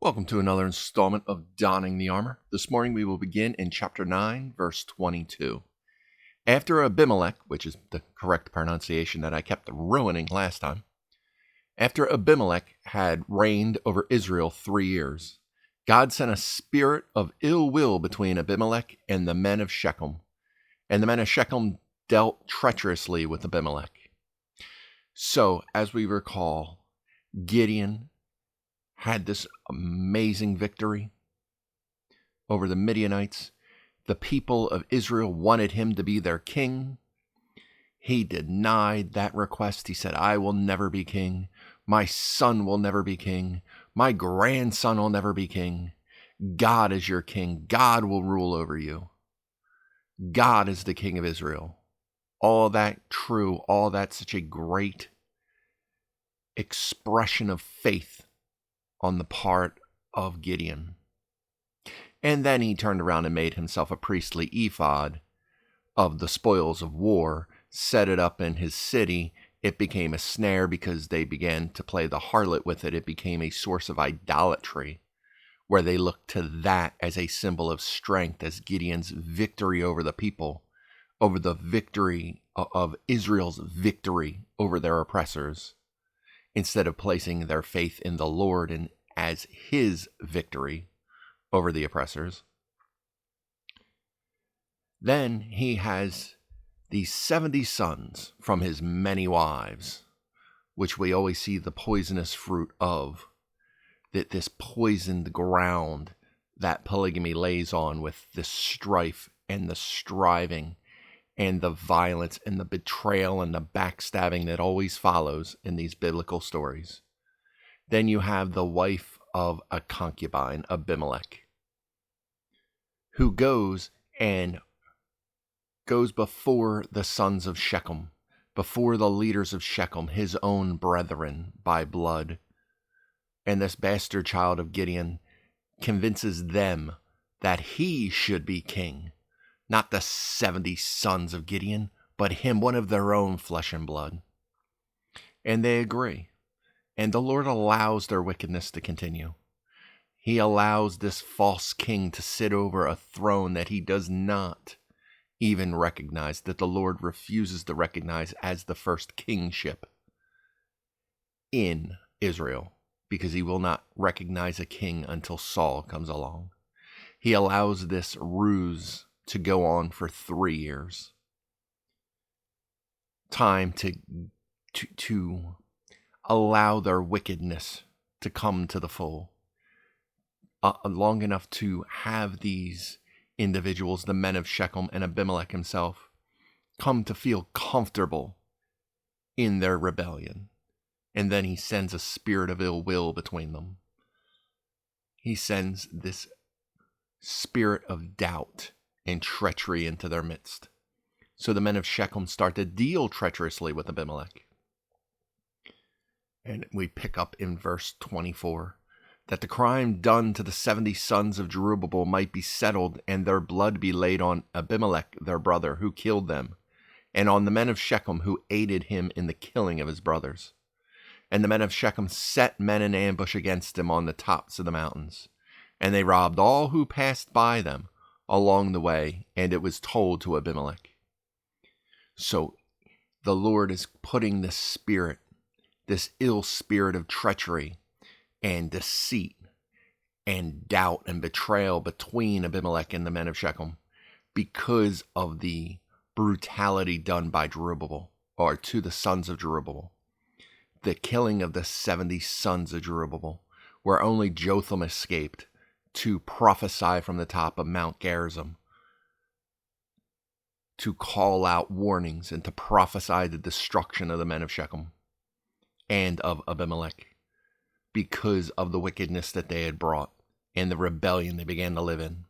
Welcome to another installment of Donning the Armor. This morning we will begin in chapter 9, verse 22. After Abimelech, which is the correct pronunciation that I kept ruining last time, after Abimelech had reigned over Israel 3 years, God sent a spirit of ill will between Abimelech and the men of Shechem, and the men of Shechem dealt treacherously with Abimelech. So, as we recall, Gideon had this amazing victory over the Midianites. The people of Israel wanted him to be their king. He denied that request. He said, I will never be king. My son will never be king. My grandson will never be king. God is your king. God will rule over you. God is the king of Israel. All that true, all that such a great expression of faith on the part of Gideon. And then he turned around and made himself a priestly ephod of the spoils of war, set it up in his city. It became a snare because they began to play the harlot with it. It became a source of idolatry, where they looked to that as a symbol of strength, as Gideon's victory over the people, over the victory of Israel's victory over their oppressors, instead of placing their faith in the Lord and as his victory over the oppressors. Then he has these 70 sons from his many wives, which we always see the poisonous fruit of, that this poisoned ground that polygamy lays on, with the strife and the striving and the violence and the betrayal and the backstabbing that always follows in these biblical stories. Then you have the wife of a concubine, Abimelech, who goes before the sons of Shechem, before the leaders of Shechem, his own brethren by blood. And this bastard child of Gideon convinces them that he should be king. Not the 70 sons of Gideon, but him, one of their own flesh and blood. And they agree. And the Lord allows their wickedness to continue. He allows this false king to sit over a throne that he does not even recognize, that the Lord refuses to recognize as the first kingship in Israel, because he will not recognize a king until Saul comes along. He allows this ruse to go on for 3 years. Time to allow their wickedness to come to the full. Long enough to have these individuals, the men of Shechem and Abimelech himself, come to feel comfortable in their rebellion. And then he sends a spirit of ill will between them. He sends this spirit of doubt and treachery into their midst. So the men of Shechem start to deal treacherously with Abimelech. And we pick up in verse 24, that the crime done to the 70 sons of Jerubbaal might be settled, and their blood be laid on Abimelech their brother, who killed them, and on the men of Shechem who aided him in the killing of his brothers. And the men of Shechem set men in ambush against him on the tops of the mountains, and they robbed all who passed by them along the way, and it was told to Abimelech. So the Lord is putting this spirit, this ill spirit of treachery and deceit and doubt and betrayal between Abimelech and the men of Shechem, because of the brutality done by Jerubbaal, or to the sons of Jerubbaal. The killing of the 70 sons of Jerubbaal, where only Jotham escaped to prophesy from the top of Mount Gerizim, to call out warnings and to prophesy the destruction of the men of Shechem and of Abimelech, because of the wickedness that they had brought and the rebellion they began to live in.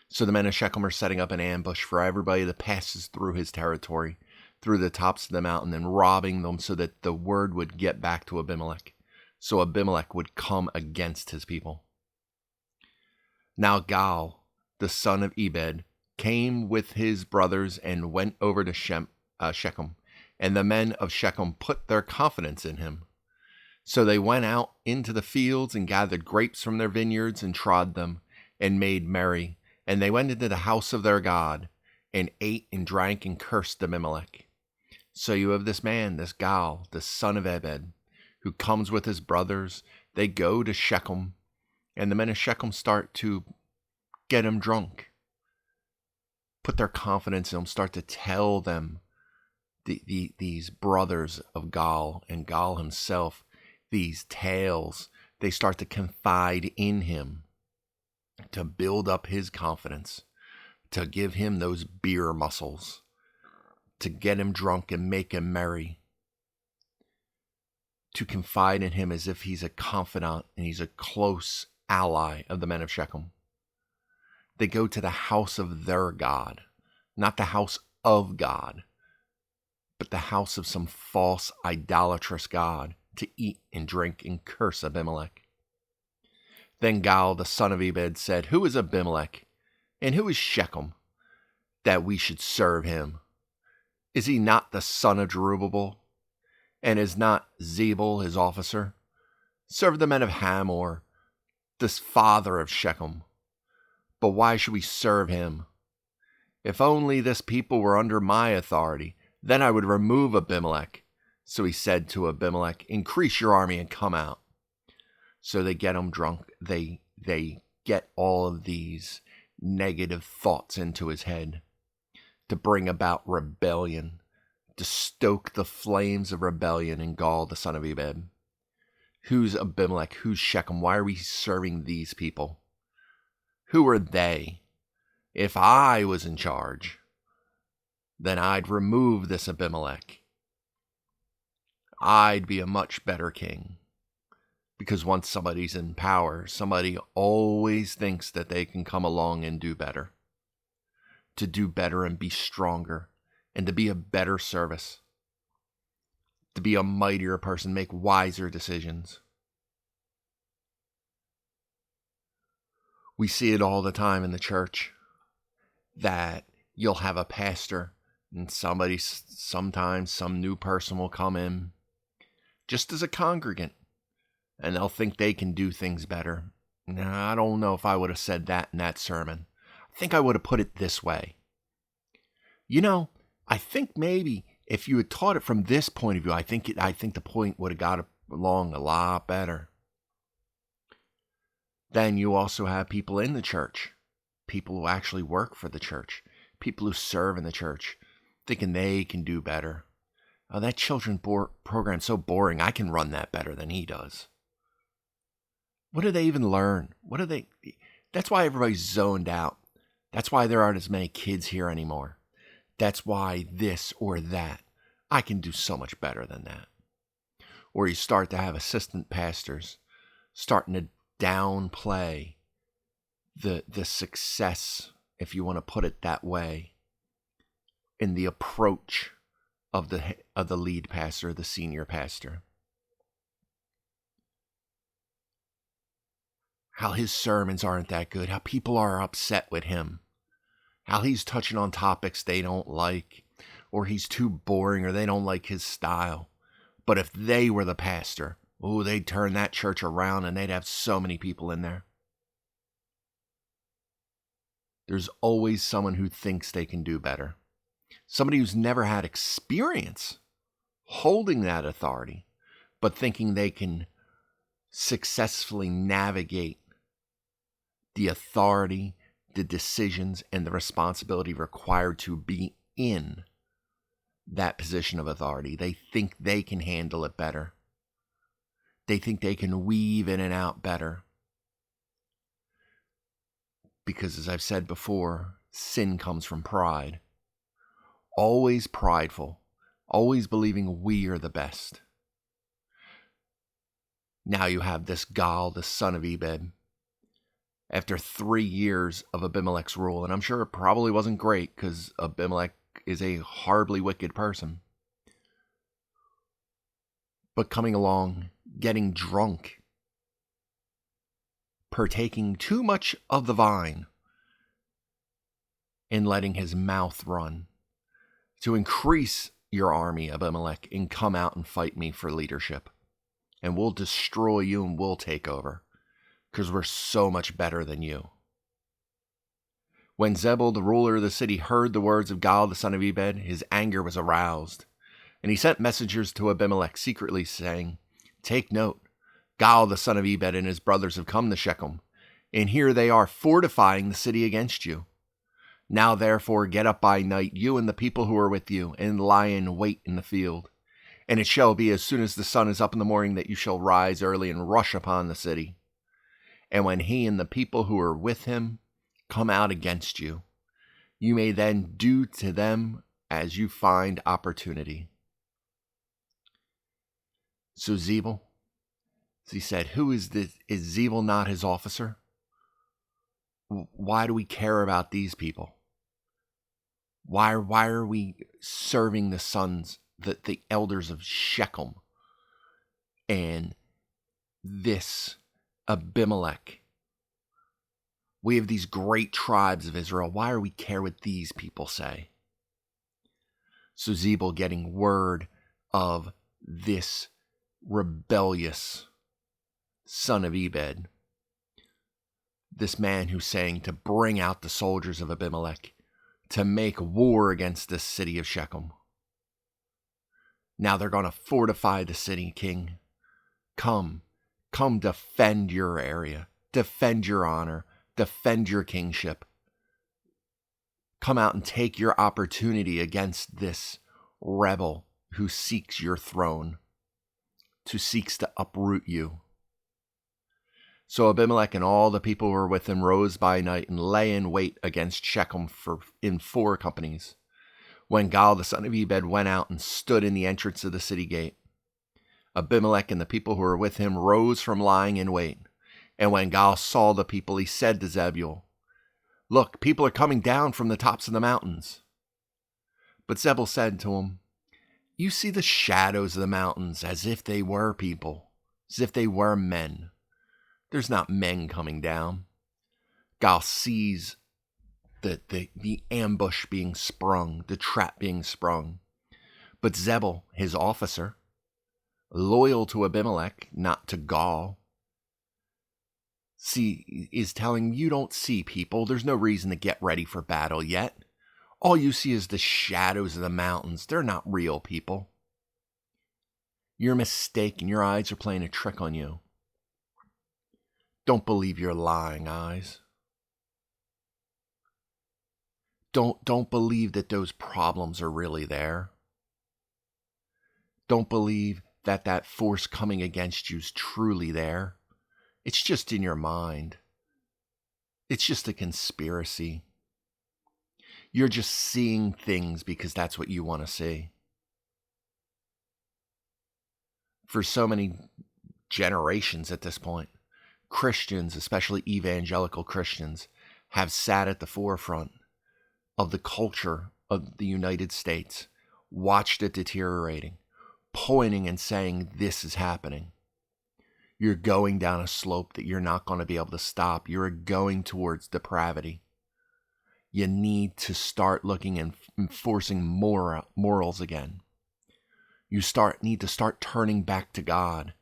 So the men of Shechem are setting up an ambush for everybody that passes through his territory, through the tops of the mountain, and robbing them so that the word would get back to Abimelech, so Abimelech would come against his people. Now Gaal, the son of Ebed, came with his brothers and went over to Shechem, and the men of Shechem put their confidence in him. So they went out into the fields and gathered grapes from their vineyards and trod them and made merry. And they went into the house of their God and ate and drank and cursed Abimelech. So you have this man, this Gal, the son of Ebed, who comes with his brothers. They go to Shechem, and the men of Shechem start to get him drunk, put their confidence in him, start to tell them, these brothers of Gal and Gal himself, these tales. They start to confide in him to build up his confidence, to give him those beer muscles, to get him drunk and make him merry, to confide in him as if he's a confidant and he's a close ally of the men of Shechem. They go to the house of their God, not the house of God, but the house of some false idolatrous god, to eat and drink and curse Abimelech. Then Gal, the son of Ebed, said, Who is Abimelech, and who is Shechem, that we should serve him? Is he not the son of Jerubbaal? And is not Zebul his officer? Serve the men of Hamor, this father of Shechem. But why should we serve him? If only this people were under my authority, then I would remove Abimelech. So he said to Abimelech, Increase your army and come out. So they get him drunk. They get all of these negative thoughts into his head to bring about rebellion, to stoke the flames of rebellion in Gal, the son of Ebed. Who's Abimelech? Who's Shechem? Why are we serving these people? Who are they? If I was in charge, then I'd remove this Abimelech. I'd be a much better king. Because once somebody's in power, somebody always thinks that they can come along and do better. To do better and be stronger, and to be a better service. To be a mightier person, make wiser decisions. We see it all the time in the church, that you'll have a pastor and sometimes some new person will come in just as a congregant, and they'll think they can do things better. Now, I don't know if I would have said that in that sermon. I think I would have put it this way. I think maybe if you had taught it from this point of view, I think the point would have got along a lot better. Then you also have people in the church, people who actually work for the church, people who serve in the church, thinking they can do better. Oh, that children's program's so boring, I can run that better than he does. What do they even learn? That's why everybody's zoned out. That's why there aren't as many kids here anymore. That's why this or that. I can do so much better than that. Or you start to have assistant pastors starting to downplay the success, if you want to put it that way, in the approach of the lead pastor, the senior pastor. How his sermons aren't that good, how people are upset with him, how he's touching on topics they don't like, or he's too boring, or they don't like his style. But if they were the pastor, they'd turn that church around and they'd have so many people in there. There's always someone who thinks they can do better. Somebody who's never had experience holding that authority, but thinking they can successfully navigate the authority, the decisions, and the responsibility required to be in that position of authority. They think they can handle it better. They think they can weave in and out better. Because, as I've said before, sin comes from pride. Always prideful. Always believing we are the best. Now you have this Gal, the son of Ebed, after 3 years of Abimelech's rule. And I'm sure it probably wasn't great, because Abimelech is a horribly wicked person. But coming along, getting drunk, partaking too much of the vine, and letting his mouth run, to increase your army, Abimelech, and come out and fight me for leadership. and we'll destroy you and we'll take over, because we're so much better than you. When Zebul, the ruler of the city, heard the words of Gaal, the son of Ebed, his anger was aroused. And he sent messengers to Abimelech secretly, saying, "Take note, Gaal, the son of Ebed, and his brothers have come to Shechem, and here they are fortifying the city against you. Now therefore get up by night, you and the people who are with you, and lie in wait in the field. And it shall be as soon as the sun is up in the morning that you shall rise early and rush upon the city. And when he and the people who are with him come out against you, you may then do to them as you find opportunity." So Zebul, he said, "Who is this? Is Zebul not his officer? Why do we care about these people? Why are we serving the sons, the elders of Shechem, and this Abimelech? We have these great tribes of Israel. Why are we care what these people say?" So Zebul, getting word of this rebellious son of Ebed, this man who's saying to bring out the soldiers of Abimelech to make war against this city of Shechem. Now they're going to fortify the city, king. Come defend your area, defend your honor, defend your kingship. Come out and take your opportunity against this rebel who seeks your throne, who seeks to uproot you. So Abimelech and all the people who were with him rose by night and lay in wait against Shechem in 4 companies. When Gaal, the son of Ebed, went out and stood in the entrance of the city gate, Abimelech and the people who were with him rose from lying in wait. And when Gaal saw the people, he said to Zebul, "Look, people are coming down from the tops of the mountains." But Zebul said to him, "You see the shadows of the mountains as if they were people, as if they were men. There's not men coming down." Gaal sees the ambush being sprung, the trap being sprung. But Zebul, his officer, loyal to Abimelech, not to Gaal, is telling, "You don't see people. There's no reason to get ready for battle yet. All you see is the shadows of the mountains. They're not real people. You're mistaken. Your eyes are playing a trick on you. Don't believe your lying eyes. Don't believe that those problems are really there. Don't believe that force coming against you is truly there. It's just in your mind. It's just a conspiracy. You're just seeing things because that's what you want to see." For so many generations at this point, Christians, especially evangelical Christians, have sat at the forefront of the culture of the United States, watched it deteriorating, pointing and saying, "This is happening. You're going down a slope that you're not going to be able to stop. You're going towards depravity. You need to start looking and enforcing morals again. You need to start turning back to God.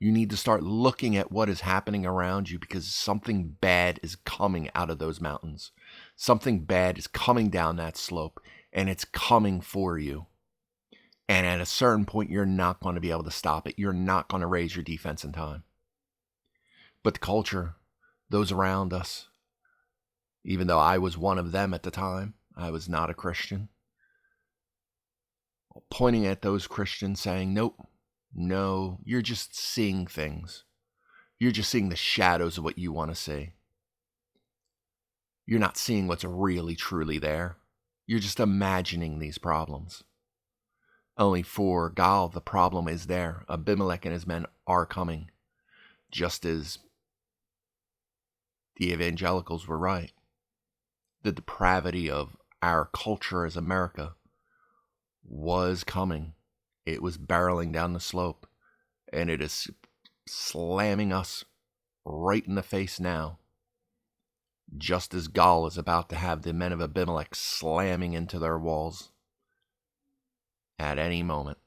You need to start looking at what is happening around you, because something bad is coming out of those mountains. Something bad is coming down that slope, and it's coming for you. And at a certain point, you're not going to be able to stop it. You're not going to raise your defense in time." But the culture, those around us, even though I was one of them at the time, I was not a Christian, pointing at those Christians saying, "Nope, no, you're just seeing things. You're just seeing the shadows of what you want to see. You're not seeing what's really, truly there. You're just imagining these problems." Only for Gaal, the problem is there. Abimelech and his men are coming. Just as the evangelicals were right. The depravity of our culture as America was coming. It was barreling down the slope, and it is slamming us right in the face now, just as Gaal is about to have the men of Abimelech slamming into their walls at any moment.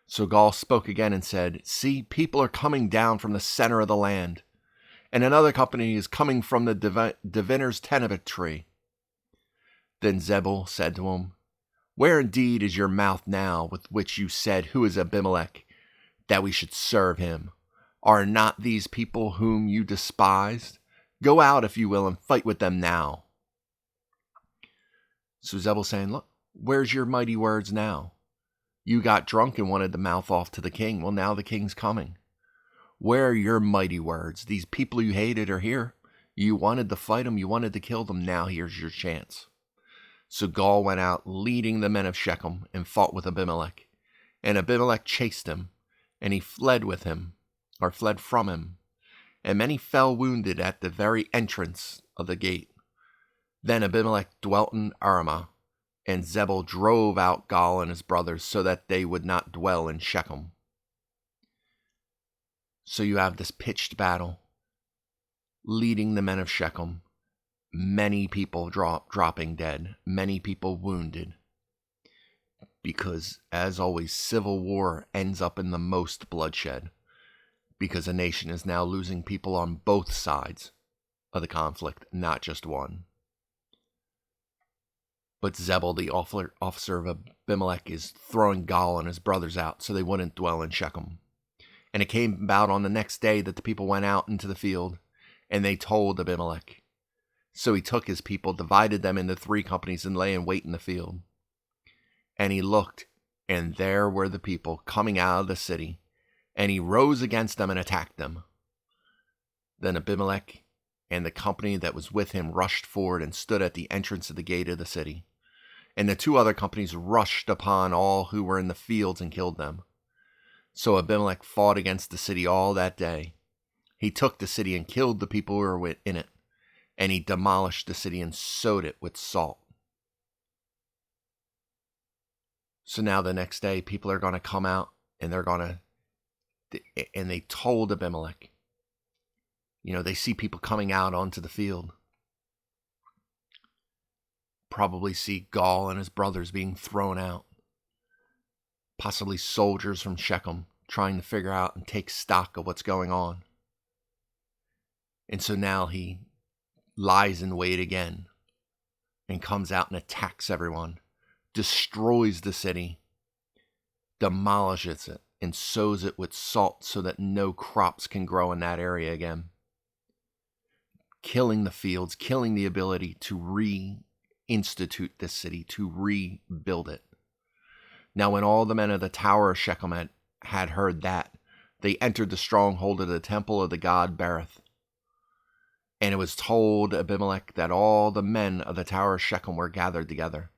So Gaul spoke again and said, "See, people are coming down from the center of the land, and another company is coming from the diviner's terebinth tree." Then Zebul said to him, "Where indeed is your mouth now with which you said, 'Who is Abimelech, that we should serve him?' Are not these people whom you despised? Go out, if you will, and fight with them now." So Zebul saying, "Look, where's your mighty words now? You got drunk and wanted to mouth off to the king. Well, now the king's coming. Where are your mighty words? These people you hated are here. You wanted to fight them. You wanted to kill them. Now here's your chance." So Gaul went out, leading the men of Shechem, and fought with Abimelech. And Abimelech chased him, and he fled from him. And many fell wounded at the very entrance of the gate. Then Abimelech dwelt in Arumah, and Zebul drove out Gaul and his brothers so that they would not dwell in Shechem. So you have this pitched battle, leading the men of Shechem, many people dropping dead, many people wounded. Because, as always, civil war ends up in the most bloodshed, because a nation is now losing people on both sides of the conflict, not just one. But Zebul, the officer of Abimelech, is throwing Gaul and his brothers out so they wouldn't dwell in Shechem. And it came about on the next day that the people went out into the field, and they told Abimelech. So he took his people, divided them into 3 companies, and lay in wait in the field. And he looked, and there were the people coming out of the city, and he rose against them and attacked them. Then Abimelech and the company that was with him rushed forward and stood at the entrance of the gate of the city. And the 2 other companies rushed upon all who were in the fields and killed them. So Abimelech fought against the city all that day. He took the city and killed the people who were in it, and he demolished the city and sowed it with salt. So now the next day, people are going to come out, and they told Abimelech. They see people coming out onto the field. Probably see Gaul and his brothers being thrown out. Possibly soldiers from Shechem trying to figure out and take stock of what's going on. And so now he lies in wait again and comes out and attacks everyone, destroys the city, demolishes it, and sows it with salt so that no crops can grow in that area again. Killing the fields, killing the ability to reinstitute this city, to rebuild it. Now when all the men of the tower of Shechem had heard that, they entered the stronghold of the temple of the god Berith. And it was told Abimelech that all the men of the tower of Shechem were gathered together.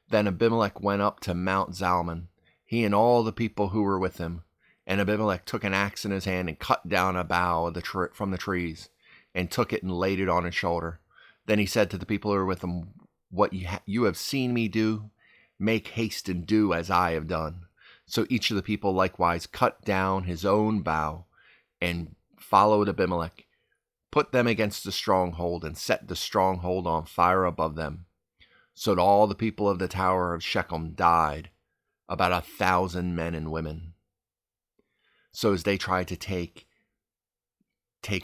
Then Abimelech went up to Mount Zalmon, he and all the people who were with him. And Abimelech took an axe in his hand and cut down a bough from the trees, and took it and laid it on his shoulder. Then he said to the people who were with him, "What you have seen me do, make haste and do as I have done." So each of the people likewise cut down his own bough and followed Abimelech, put them against the stronghold, and set the stronghold on fire above them. So that all the people of the tower of Shechem died, about 1,000 men and women. So as they tried to take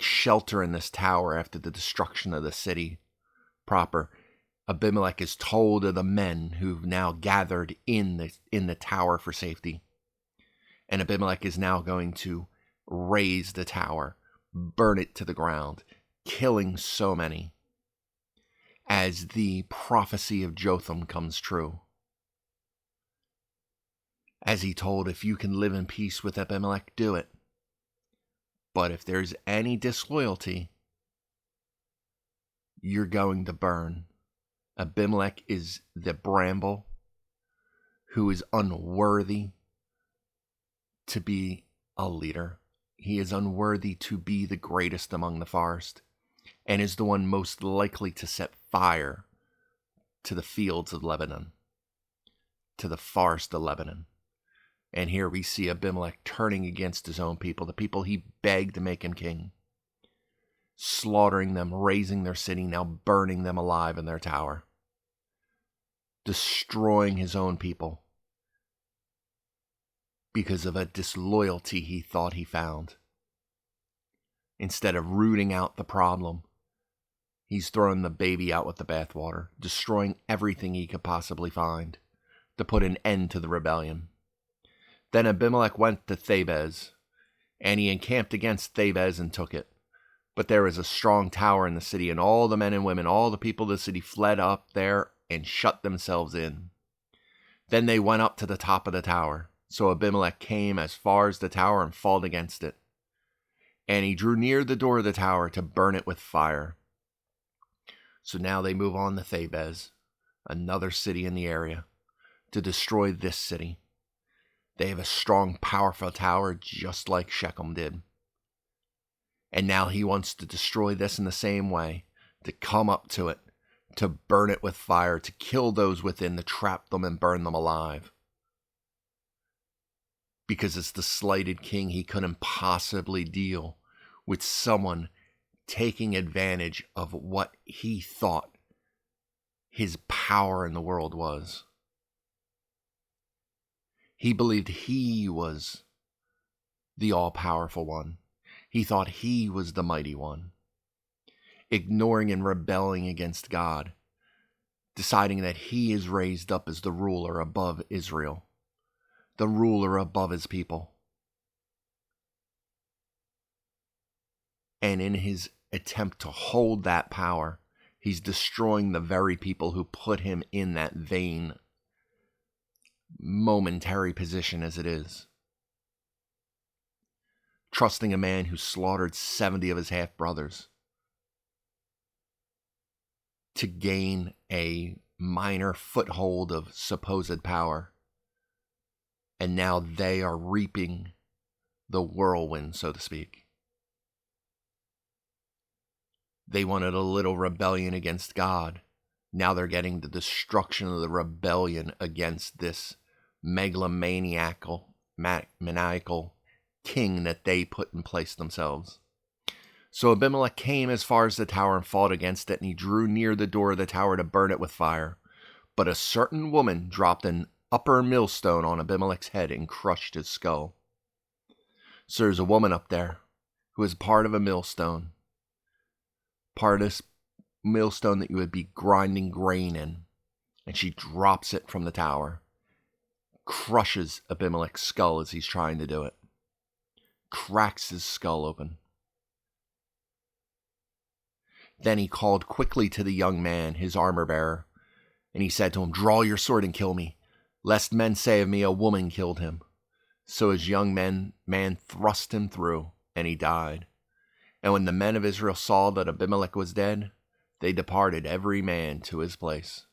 shelter in this tower after the destruction of the city proper, Abimelech is told of the men who've now gathered in the tower for safety. And Abimelech is now going to raze the tower, burn it to the ground, killing so many, as the prophecy of Jotham comes true. As he told, if you can live in peace with Abimelech, do it. But if there's any disloyalty, you're going to burn. Abimelech is the bramble who is unworthy to be a leader. He is unworthy to be the greatest among the forest, and is the one most likely to set fire to the fields of Lebanon, to the forest of Lebanon. And here we see Abimelech turning against his own people, the people he begged to make him king, slaughtering them, razing their city, now burning them alive in their tower, destroying his own people. because of a disloyalty he thought he found. Instead of rooting out the problem, he's throwing the baby out with the bathwater, destroying everything he could possibly find to put an end to the rebellion. Then Abimelech went to Thebez, and he encamped against Thebez and took it. But there was a strong tower in the city, and all the men and women, all the people of the city fled up there and shut themselves in. Then they went up to the top of the tower. So Abimelech came as far as the tower and fought against it. And he drew near the door of the tower to burn it with fire. So now they move on to Thebez, another city in the area, to destroy this city. They have a strong, powerful tower just like Shechem did. And now he wants to destroy this in the same way, to come up to it, to burn it with fire, to kill those within, to trap them and burn them alive. Because as the slighted king, he couldn't possibly deal with someone taking advantage of what he thought his power in the world was. He believed he was the all-powerful one. He thought he was the mighty one, ignoring and rebelling against God, deciding that he is raised up as the ruler above Israel, the ruler above his people. And in his attempt to hold that power, he's destroying the very people who put him in that vain, momentary position as it is. Trusting a man who slaughtered 70 of his half-brothers to gain a minor foothold of supposed power. And now they are reaping the whirlwind, so to speak. They wanted a little rebellion against God. Now they're getting the destruction of the rebellion against this megalomaniacal, maniacal king that they put in place themselves. So Abimelech came as far as the tower and fought against it, and he drew near the door of the tower to burn it with fire. But a certain woman dropped an upper millstone on Abimelech's head and crushed his skull. So there's a woman up there who is part of a millstone. Part of this millstone that you would be grinding grain in. And she drops it from the tower. Crushes Abimelech's skull as he's trying to do it. Cracks his skull open. Then he called quickly to the young man, his armor bearer, and he said to him, "Draw your sword and kill me, lest men say of me, a woman killed him." So his young man thrust him through, and he died. And when the men of Israel saw that Abimelech was dead, they departed every man to his place.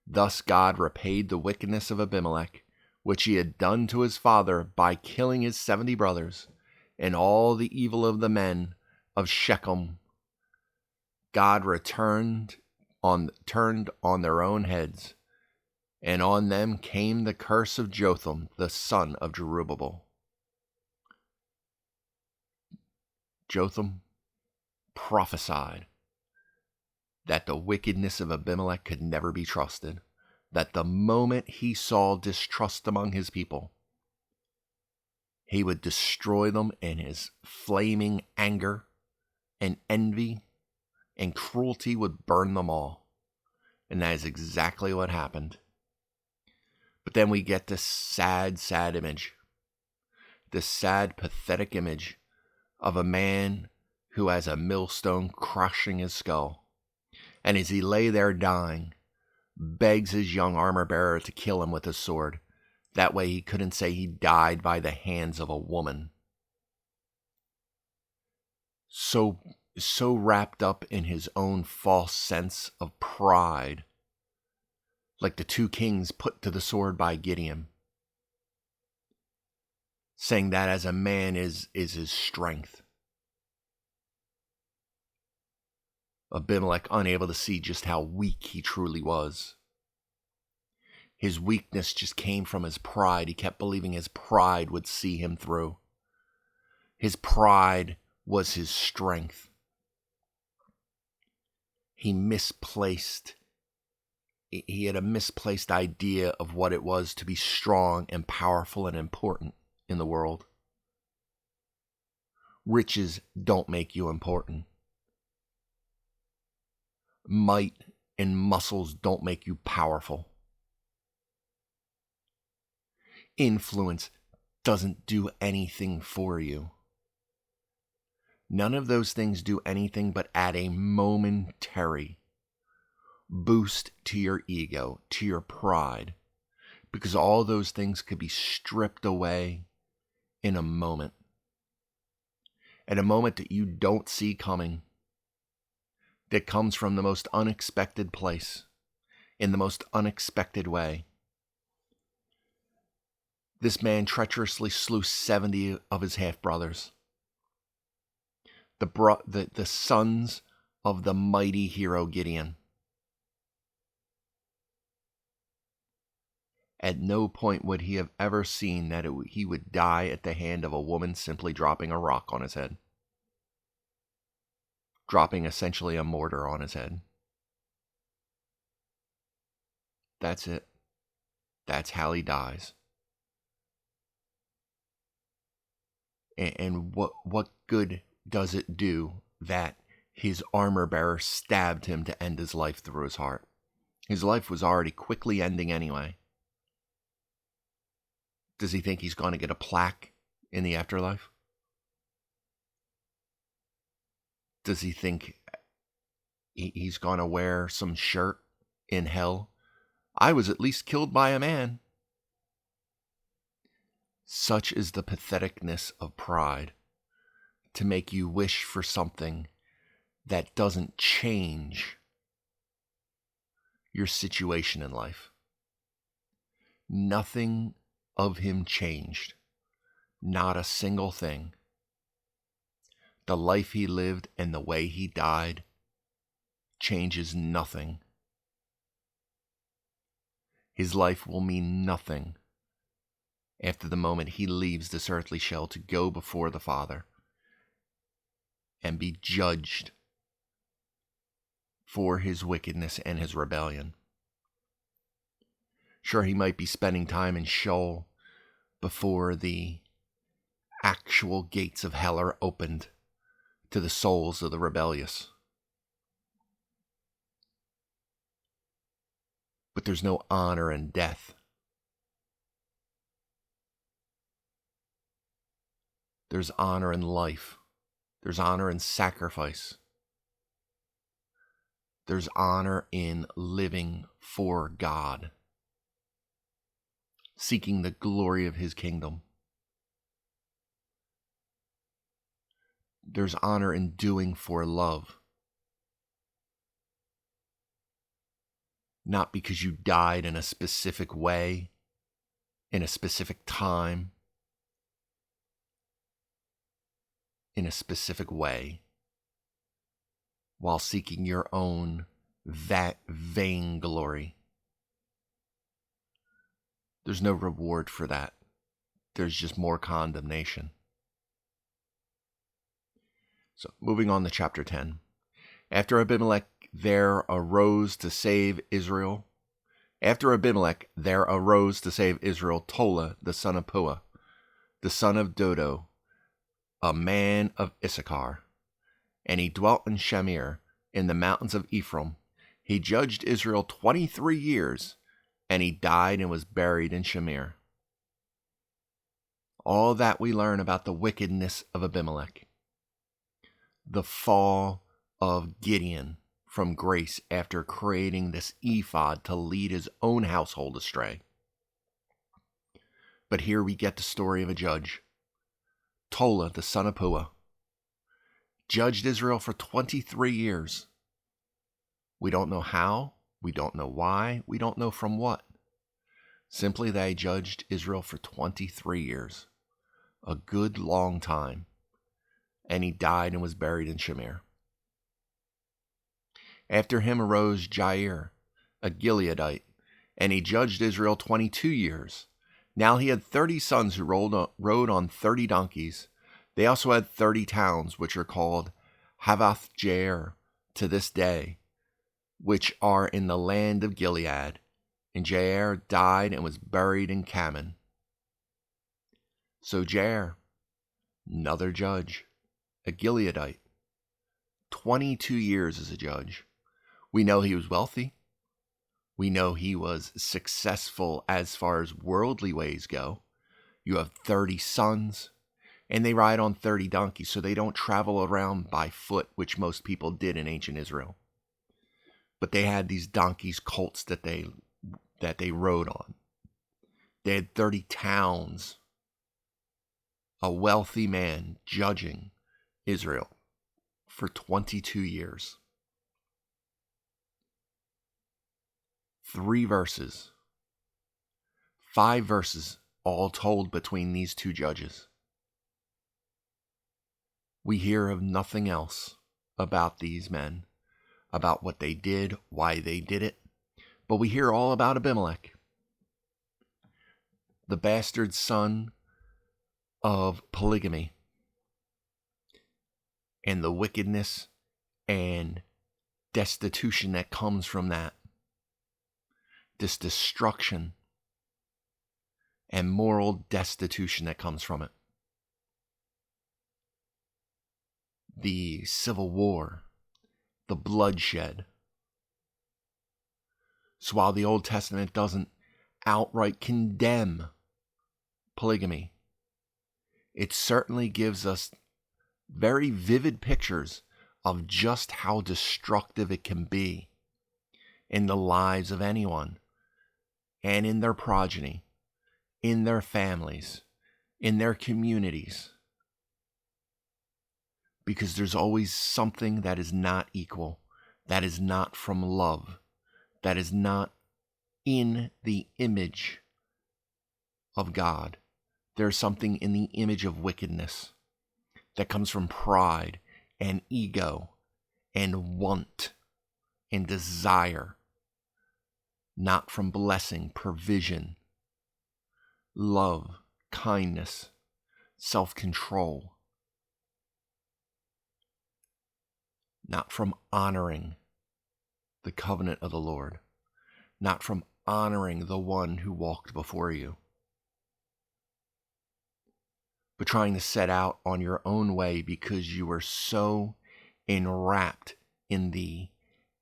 Thus God repaid the wickedness of Abimelech, which he had done to his father by killing his 70 brothers, and all the evil of the men of Shechem. God turned on their own heads, and on them came the curse of Jotham, the son of Jerubbaal. Jotham prophesied that the wickedness of Abimelech could never be trusted, that the moment he saw distrust among his people, he would destroy them in his flaming anger, and envy and cruelty would burn them all. And that is exactly what happened. But then we get this sad, sad image, this sad, pathetic image of a man who has a millstone crushing his skull. And as he lay there dying, begs his young armor bearer to kill him with his sword. That way he couldn't say he died by the hands of a woman. So wrapped up in his own false sense of pride, like the 2 kings put to the sword by Gideon, saying that as a man is his strength. Abimelech unable to see just how weak he truly was. His weakness just came from his pride. He kept believing his pride would see him through. His pride was his strength. He misplaced he had a misplaced idea of what it was to be strong and powerful and important in the world. Riches don't make you important. Might and muscles don't make you powerful. Influence doesn't do anything for you. None of those things do anything but add a momentary boost to your ego, to your pride, because all those things could be stripped away in a moment. At a moment that you don't see coming, that comes from the most unexpected place, in the most unexpected way. This man treacherously slew 70 of his half-brothers, the sons of the mighty hero Gideon. At no point would he have ever seen that he would die at the hand of a woman simply dropping a rock on his head. Dropping essentially a mortar on his head. That's it. That's how he dies. And what good does it do that his armor bearer stabbed him to end his life through his heart? His life was already quickly ending anyway. Does he think he's going to get a plaque in the afterlife? Does he think he's going to wear some shirt in hell? I was at least killed by a man. Such is the patheticness of pride, to make you wish for something that doesn't change your situation in life. Nothing of him changed. Not a single thing. The life he lived and the way he died changes nothing. His life will mean nothing after the moment he leaves this earthly shell to go before the Father and be judged for his wickedness and his rebellion. Sure, he might be spending time in Sheol before the actual gates of hell are opened to the souls of the rebellious. But there's no honor in death. There's honor in life. There's honor in sacrifice. There's honor in living for God, seeking the glory of his kingdom. There's honor in doing for love. Not because you died in a specific way, in a specific time, in a specific way, while seeking your own vain glory. There's no reward for that. There's just more condemnation. So, moving on to chapter 10. After Abimelech there arose to save Israel. Tola, the son of Puah, the son of Dodo, a man of Issachar. And he dwelt in Shamir, in the mountains of Ephraim. He judged Israel 23 years, and he died and was buried in Shamir. All that we learn about the wickedness of Abimelech. The fall of Gideon from grace after creating this ephod to lead his own household astray. But here we get the story of a judge. Tola, the son of Puah, judged Israel for 23 years. We don't know how, we don't know why, we don't know from what. Simply they judged Israel for 23 years. A good long time. And he died and was buried in Shamir. After him arose Jair, a Gileadite, and he judged Israel 22 years. Now he had 30 sons who rode on 30 donkeys. They also had 30 towns, which are called Havoth Jair to this day. which are in the land of Gilead. And Jair died and was buried in Kaman. So Jair, another judge, a Gileadite, 22 years as a judge. We know he was wealthy. We know he was successful as far as worldly ways go. You have 30 sons, and they ride on 30 donkeys, so they don't travel around by foot, which most people did in ancient Israel. But they had these donkeys, colts that they rode on. They had 30 towns. A wealthy man judging Israel for 22 years. 3 verses. 5 verses all told between these 2 judges. We hear of nothing else about these men, about what they did, why they did it, but we hear all about Abimelech, the bastard son of polygamy, and the wickedness and destitution that comes from that. This destruction and moral destitution that comes from it. The civil war, the bloodshed. So while the Old Testament doesn't outright condemn polygamy, it certainly gives us very vivid pictures of just how destructive it can be in the lives of anyone and in their progeny, in their families, in their communities. Because there's always something that is not equal, that is not from love, that is not in the image of God. There's something in the image of wickedness that comes from pride and ego and want and desire, not from blessing, provision, love, kindness, self-control, not from honoring the covenant of the Lord, not from honoring the one who walked before you, but trying to set out on your own way because you are so enwrapped in the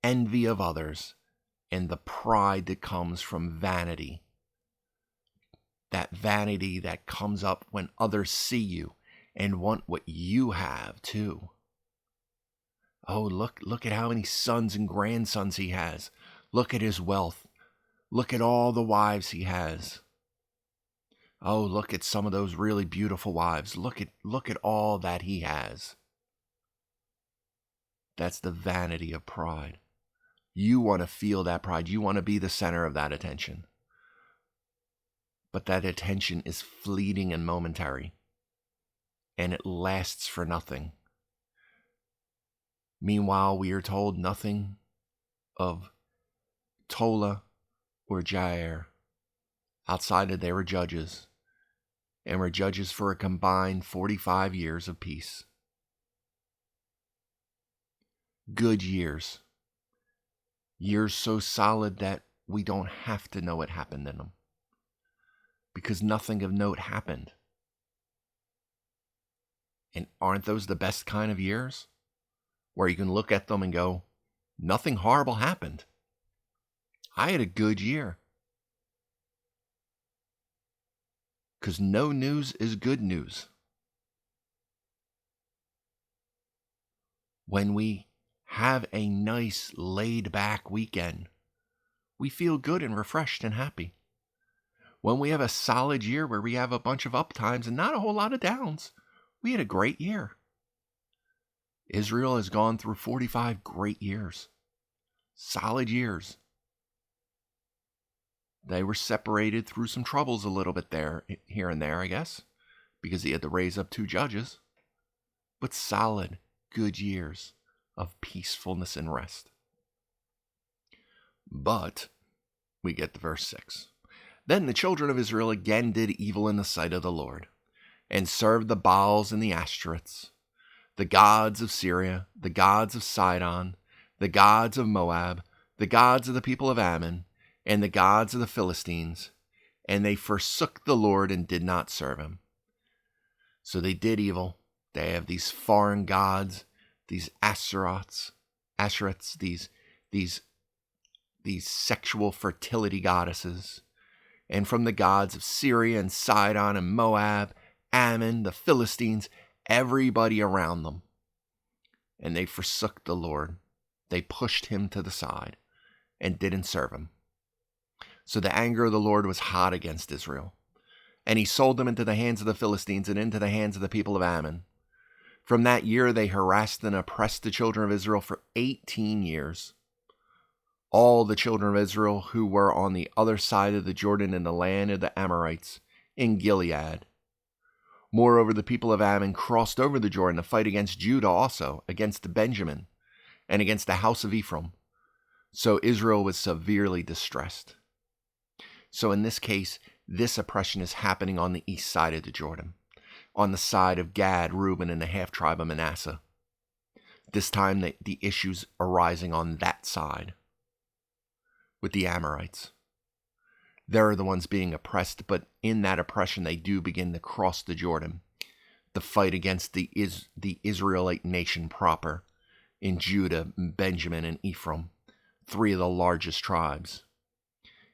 envy of others and the pride that comes from vanity. That vanity that comes up when others see you and want what you have too. Oh, look at how many sons and grandsons he has. Look at his wealth. Look at all the wives he has. Oh, look at some of those really beautiful wives. Look at all that he has. That's the vanity of pride. You want to feel that pride. You want to be the center of that attention. But that attention is fleeting and momentary, and it lasts for nothing. Meanwhile, we are told nothing of Tola or Jair outside that they were judges, and were judges for a combined 45 years of peace. Good years. Years so solid that we don't have to know what happened in them, because nothing of note happened. And aren't those the best kind of years? Where you can look at them and go, nothing horrible happened. I had a good year. Because no news is good news. When we have a nice laid back weekend, we feel good and refreshed and happy. When we have a solid year where we have a bunch of up times and not a whole lot of downs, we had a great year. Israel has gone through 45 great years. Solid years. They were separated through some troubles a little bit there, here and there, I guess, because he had to raise up 2 judges. But solid, good years of peacefulness and rest. But we get to verse 6. Then the children of Israel again did evil in the sight of the Lord, and served the Baals and the Ashtoreths, the gods of Syria, the gods of Sidon, the gods of Moab, the gods of the people of Ammon, and the gods of the Philistines, and they forsook the Lord and did not serve him. So they did evil. They have these foreign gods, these Asherets, these sexual fertility goddesses. And from the gods of Syria and Sidon and Moab, Ammon, the Philistines, everybody around them. And they forsook the Lord. They pushed him to the side and didn't serve him. So the anger of the Lord was hot against Israel. And he sold them into the hands of the Philistines and into the hands of the people of Ammon. From that year they harassed and oppressed the children of Israel for 18 years. All the children of Israel who were on the other side of the Jordan in the land of the Amorites in Gilead. Moreover, the people of Ammon crossed over the Jordan to fight against Judah also, against Benjamin, and against the house of Ephraim. So Israel was severely distressed. So in this case, this oppression is happening on the east side of the Jordan, on the side of Gad, Reuben, and the half-tribe of Manasseh. This time the issues arising on that side with the Amorites. They're the ones being oppressed, but in that oppression they do begin to cross the Jordan, to fight against the Israelite nation proper in Judah, Benjamin, and Ephraim, 3 of the largest tribes.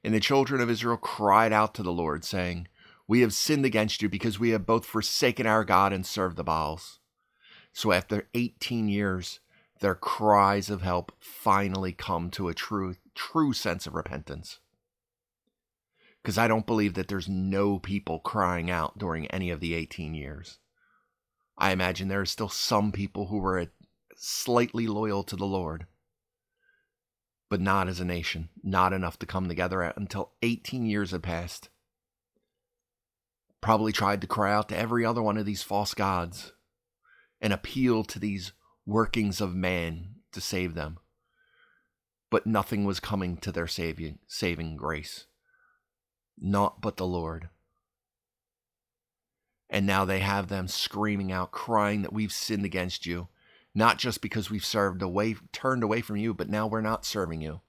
And the children of Israel cried out to the Lord, saying, "We have sinned against you because we have both forsaken our God and served the Baals." So after 18 years, their cries of help finally come to a true sense of repentance. Because I don't believe that there's no people crying out during any of the 18 years. I imagine there are still some people who were slightly loyal to the Lord, but not as a nation, not enough to come together until 18 years had passed. Probably tried to cry out to every other one of these false gods and appeal to these workings of man to save them. But nothing was coming to their saving grace. Naught but the Lord. And now they have them screaming out, crying that we've sinned against you. Not just because we've turned away from you, but now we're not serving you.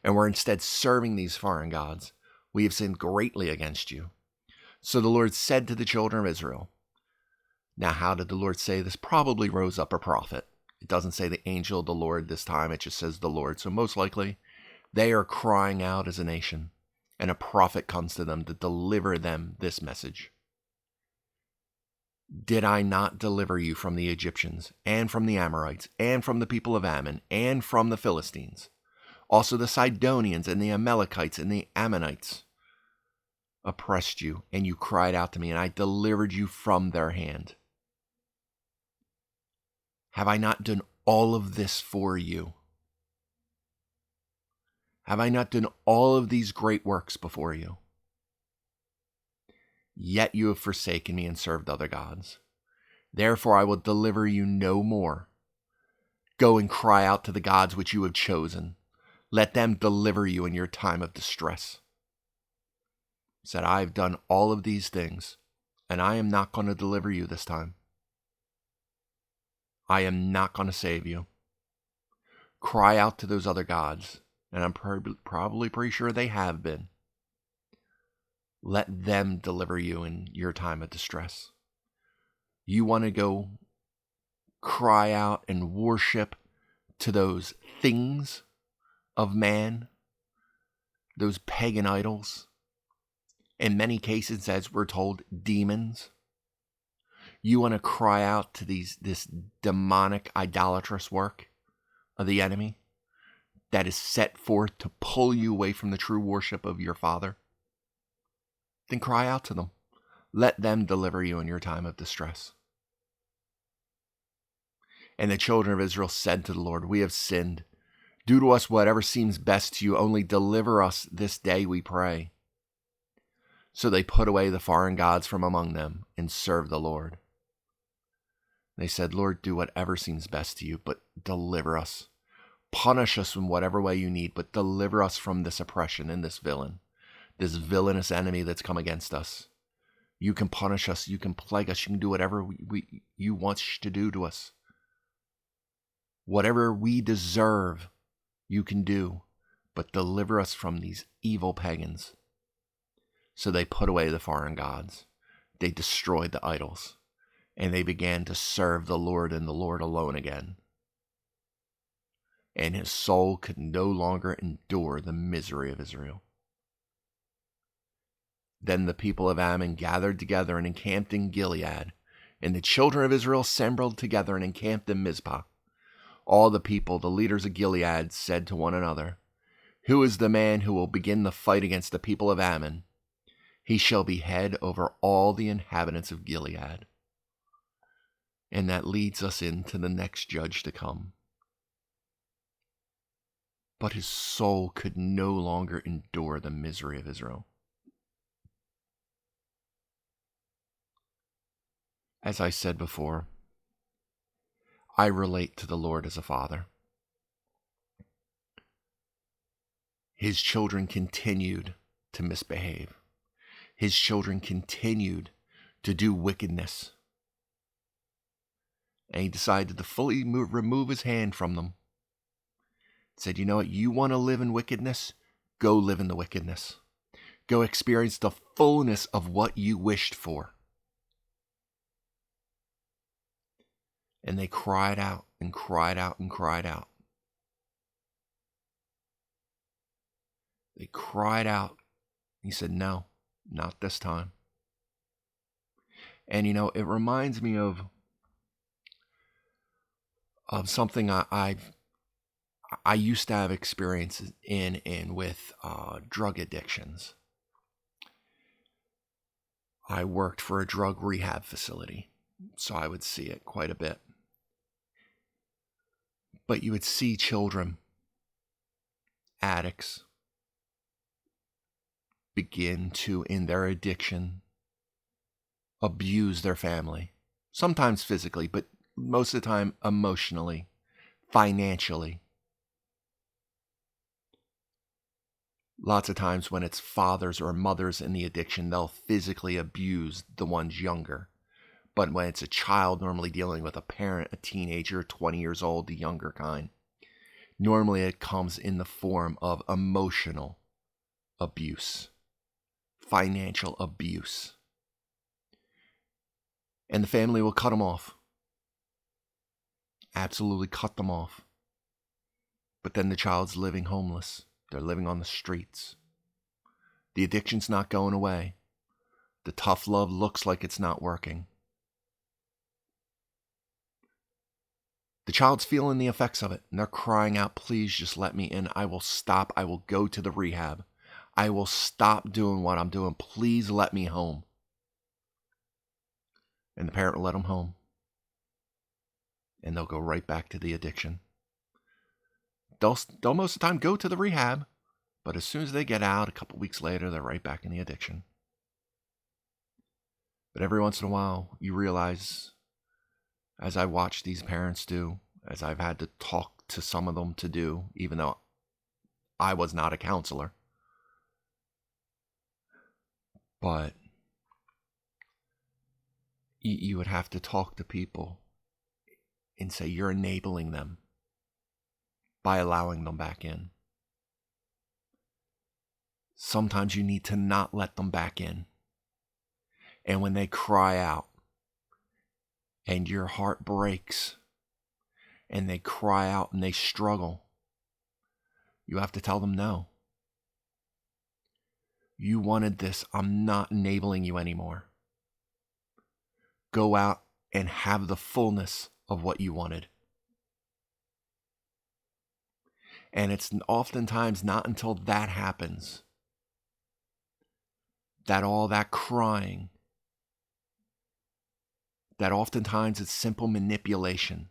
And we're instead serving these foreign gods. We have sinned greatly against you. So the Lord said to the children of Israel. Now, how did the Lord say this? Probably rose up a prophet. It doesn't say the angel of the Lord this time. It just says the Lord. So most likely, they are crying out as a nation. And a prophet comes to them to deliver them this message. Did I not deliver you from the Egyptians, and from the Amorites, and from the people of Ammon, and from the Philistines? Also the Sidonians, and the Amalekites, and the Ammonites oppressed you, and you cried out to me, and I delivered you from their hand. Have I not done all of this for you? Have I not done all of these great works before you? Yet you have forsaken me and served other gods. Therefore I will deliver you no more. Go and cry out to the gods which you have chosen. Let them deliver you in your time of distress. He said, I have done all of these things, and I am not going to deliver you this time. I am not going to save you. Cry out to those other gods, and I'm probably pretty sure they have been. Let them deliver you in your time of distress. You want to go cry out and worship to those things of man, those pagan idols, in many cases, as we're told, demons. You want to cry out to this demonic, idolatrous work of the enemy that is set forth to pull you away from the true worship of your Father? Then cry out to them. Let them deliver you in your time of distress. And the children of Israel said to the Lord, we have sinned. Do to us whatever seems best to you. Only deliver us this day, we pray. So they put away the foreign gods from among them and served the Lord. They said, Lord, do whatever seems best to you, but deliver us. Punish us in whatever way you need, but deliver us from this oppression and this villainous enemy that's come against us. You can punish us. You can plague us. You can do whatever you want to do to us. Whatever we deserve, you can do, but deliver us from these evil pagans. So they put away the foreign gods. They destroyed the idols. And they began to serve the Lord and the Lord alone again. And his soul could no longer endure the misery of Israel. Then the people of Ammon gathered together and encamped in Gilead. And the children of Israel assembled together and encamped in Mizpah. All the people, the leaders of Gilead, said to one another, "Who is the man who will begin the fight against the people of Ammon? He shall be head over all the inhabitants of Gilead." And that leads us into the next judge to come. But his soul could no longer endure the misery of Israel. As I said before, I relate to the Lord as a father. His children continued to misbehave. His children continued to do wickedness. And he decided to fully remove his hand from them. Said, you know what, you want to live in wickedness? Go live in the wickedness. Go experience the fullness of what you wished for. And they cried out and cried out and cried out. They cried out. He said, no, not this time. And, you know, it reminds me of something I used to have experiences in and with drug addictions. I worked for a drug rehab facility, so I would see it quite a bit. But you would see children, addicts, begin to, in their addiction, abuse their family. Sometimes physically, but most of the time emotionally, financially. Lots of times when it's fathers or mothers in the addiction, they'll physically abuse the ones younger. But when it's a child normally dealing with a parent, a teenager, 20 years old, the younger kind, normally it comes in the form of emotional abuse, financial abuse. And the family will cut them off. Absolutely cut them off. But then the child's living homeless. They're living on the streets. The addiction's not going away. The tough love looks like it's not working. The child's feeling the effects of it, and they're crying out, please just let me in. I will stop. I will go to the rehab. I will stop doing what I'm doing. Please let me home. And the parent will let them home. And they'll go right back to the addiction. They'll most of the time go to the rehab, but as soon as they get out, a couple weeks later, they're right back in the addiction. But every once in a while, you realize, as I watch these parents do, as I've had to talk to some of them to do, even though I was not a counselor, but you would have to talk to people and say you're enabling them by allowing them back in. Sometimes you need to not let them back in. And when they cry out and your heart breaks and they cry out and they struggle, you have to tell them no. You wanted this. I'm not enabling you anymore. Go out and have the fullness of what you wanted. And it's oftentimes not until that happens that all that crying, that oftentimes it's simple manipulation,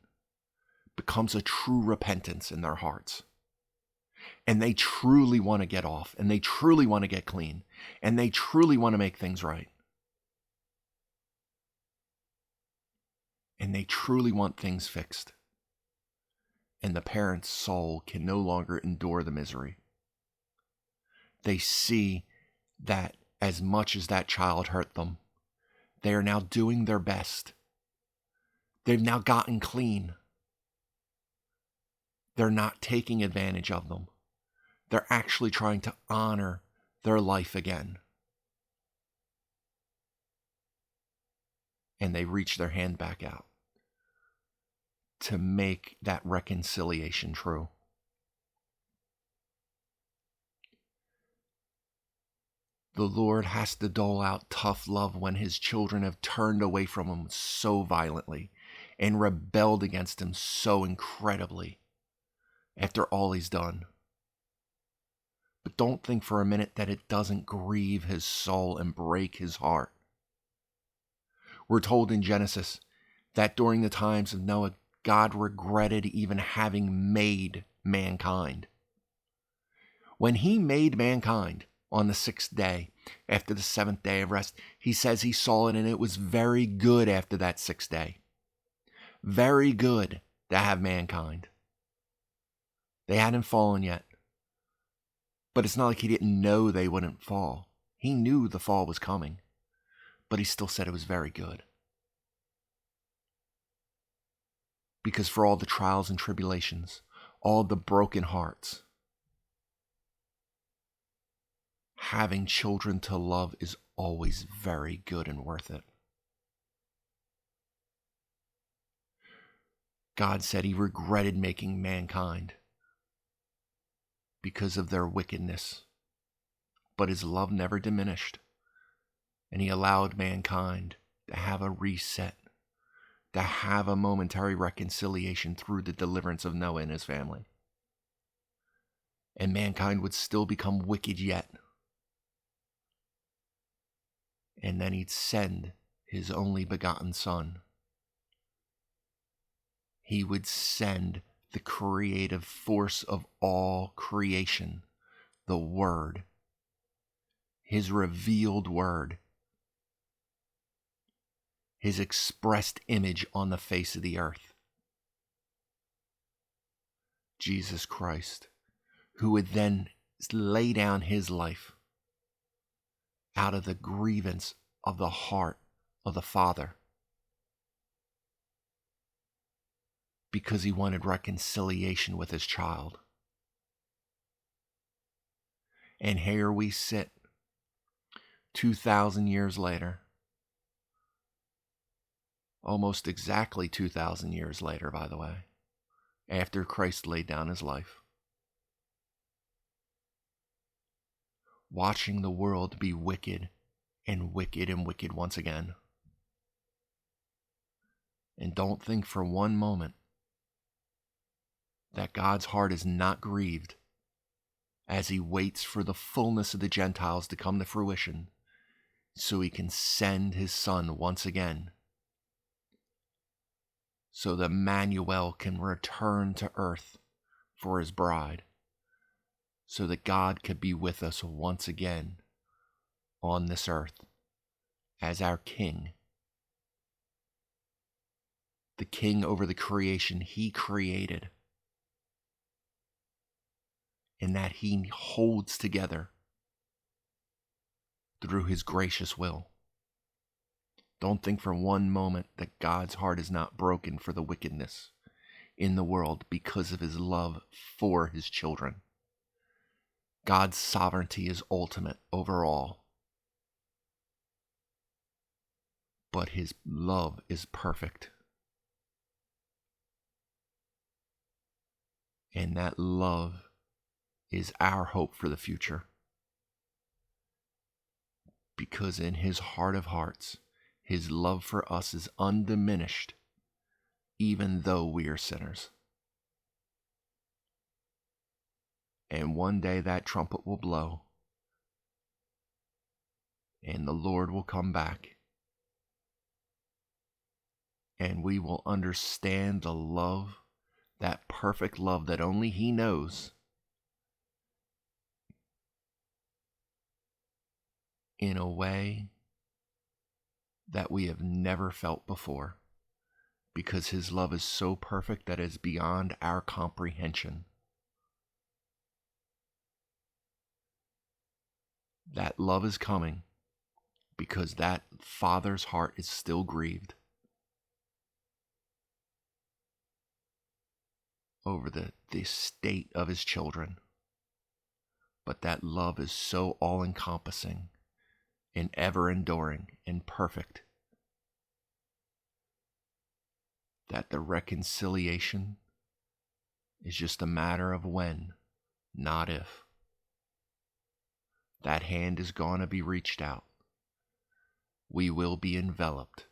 becomes a true repentance in their hearts. And they truly want to get off, and they truly want to get clean, and they truly want to make things right. And they truly want things fixed. And the parent's soul can no longer endure the misery. They see that as much as that child hurt them, they are now doing their best. They've now gotten clean. They're not taking advantage of them. They're actually trying to honor their life again. And they reach their hand back out to make that reconciliation true. The Lord has to dole out tough love when his children have turned away from him so violently and rebelled against him so incredibly after all he's done. But don't think for a minute that it doesn't grieve his soul and break his heart. We're told in Genesis that during the times of Noah, God regretted even having made mankind. When he made mankind on the 6th day, after the 7th day of rest, he says he saw it and it was very good after that 6th day. Very good to have mankind. They hadn't fallen yet. But it's not like he didn't know they wouldn't fall. He knew the fall was coming. But he still said it was very good. Because for all the trials and tribulations, all the broken hearts, having children to love is always very good and worth it. God said he regretted making mankind because of their wickedness, but his love never diminished, and he allowed mankind to have a reset, to have a momentary reconciliation through the deliverance of Noah and his family. And mankind would still become wicked yet. And then he'd send his only begotten Son. He would send the creative force of all creation, the Word, his revealed Word, his expressed image on the face of the earth, Jesus Christ, who would then lay down his life out of the grievance of the heart of the Father, because he wanted reconciliation with his child. And here we sit 2,000 years later, almost exactly 2,000 years later, by the way, after Christ laid down his life, watching the world be wicked and wicked and wicked once again. And don't think for one moment that God's heart is not grieved as he waits for the fullness of the Gentiles to come to fruition so he can send his Son once again, so that Emmanuel can return to earth for his bride, so that God could be with us once again on this earth as our King, the King over the creation he created, and that he holds together through his gracious will. Don't think for one moment that God's heart is not broken for the wickedness in the world because of his love for his children. God's sovereignty is ultimate over all, but his love is perfect. And that love is our hope for the future. Because in his heart of hearts, his love for us is undiminished, even though we are sinners. And one day that trumpet will blow, and the Lord will come back, and we will understand the love, that perfect love that only he knows, in a way that we have never felt before, because his love is so perfect that it is beyond our comprehension. That love is coming because that Father's heart is still grieved over the state of his children. But that love is so all-encompassing and ever-enduring and perfect that the reconciliation is just a matter of when, not if. That hand is going to be reached out. We will be enveloped.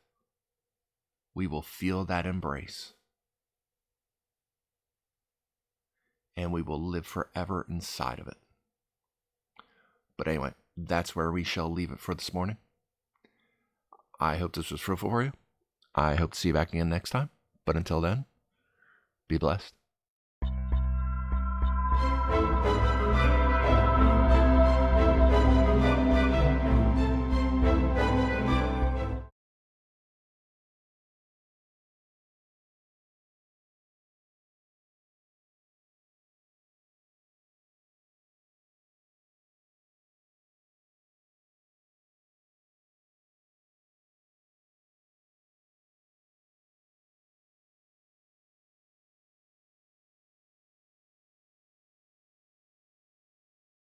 We will feel that embrace. And we will live forever inside of it. But anyway, that's where we shall leave it for this morning. I hope this was fruitful for you. I hope to see you back again next time. But until then, be blessed.